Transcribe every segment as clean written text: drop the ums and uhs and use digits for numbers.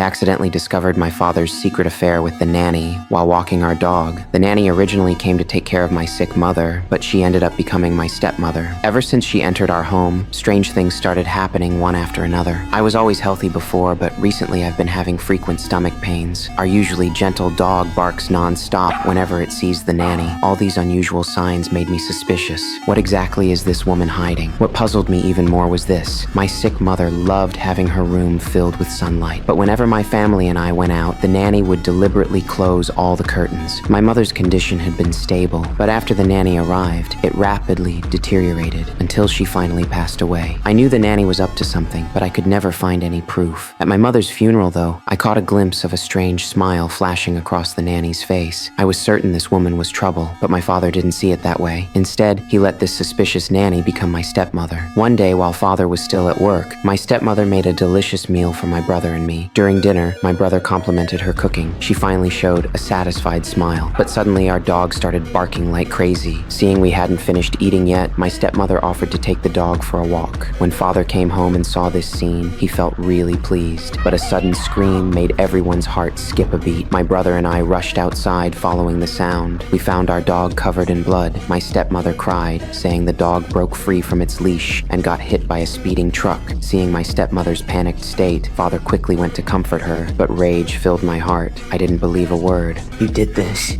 accidentally discovered my father's secret affair with the nanny while walking our dog. The nanny originally came to take care of my sick mother, but she ended up becoming my stepmother. Ever since she entered our home, strange things started happening one after another. I was always healthy before, but recently I've been having frequent stomach pains. Our usually gentle dog barks non-stop whenever it sees the nanny. All these unusual signs made me suspicious. What exactly is this woman hiding? What puzzled me even more was this. My sick mother loved having her room filled with sunlight, but whenever my family and I went out, the nanny would deliberately close all the curtains. My mother's condition had been stable, but after the nanny arrived, it rapidly deteriorated until she finally passed away. I knew the nanny was up to something, but I could never find any proof. At my mother's funeral, though, I caught a glimpse of a strange smile flashing across the nanny's face. I was certain this woman was trouble, but my father didn't see it that way. Instead, he let this suspicious nanny become my stepmother. One day, while father was still at work, my stepmother made a delicious meal for my brother and me. During dinner, my brother complimented her cooking. She finally showed a satisfied smile, but suddenly our dog started barking like crazy. Seeing we hadn't finished eating yet, my stepmother offered to take the dog for a walk. When father came home and saw this scene, he felt really pleased, but a sudden scream made everyone's heart skip a beat. My brother and I rushed outside following the sound. We found our dog covered in blood. My stepmother cried, saying the dog broke free from its leash and got hit by a speeding truck. Seeing my stepmother's panicked state, father quickly went to comfort her, but rage filled my heart. I didn't believe a word. You did this.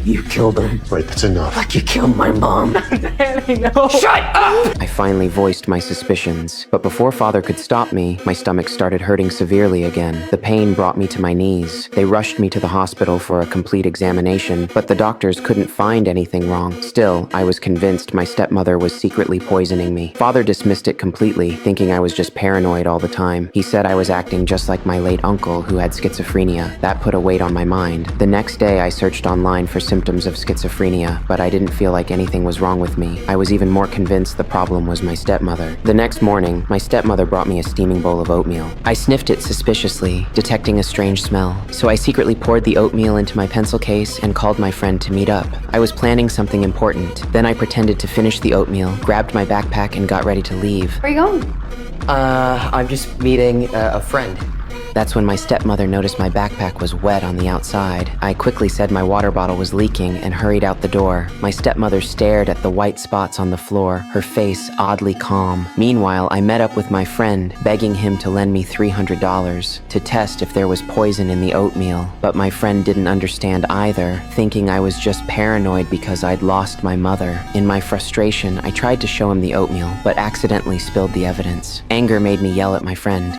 You killed him. Wait, that's enough. Like you killed my mom. Danny, no. Shut up! I finally voiced my suspicions, but before father could stop me, my stomach started hurting severely again. The pain brought me to my knees. They rushed me to the hospital for a complete examination, but the doctors couldn't find anything wrong. Still, I was convinced my stepmother was secretly poisoning me. Father dismissed it completely, thinking I was just paranoid all the time. He said I was acting just like my late uncle who had schizophrenia. That put a weight on my mind. The next day, I searched online for symptoms of schizophrenia, but I didn't feel like anything was wrong with me. I was even more convinced the problem was my stepmother. The next morning, my stepmother brought me a steaming bowl of oatmeal. I sniffed it suspiciously, detecting a strange smell, so I secretly poured the oatmeal into my pencil case and called my friend to meet up. I was planning something important. Then I pretended to finish the oatmeal, grabbed my backpack, and got ready to leave. Where are you going? I'm just meeting a friend. That's when my stepmother noticed my backpack was wet on the outside. I quickly said my water bottle was leaking and hurried out the door. My stepmother stared at the white spots on the floor, her face oddly calm. Meanwhile, I met up with my friend, begging him to lend me $300 to test if there was poison in the oatmeal. But my friend didn't understand either, thinking I was just paranoid because I'd lost my mother. In my frustration, I tried to show him the oatmeal, but accidentally spilled the evidence. Anger made me yell at my friend.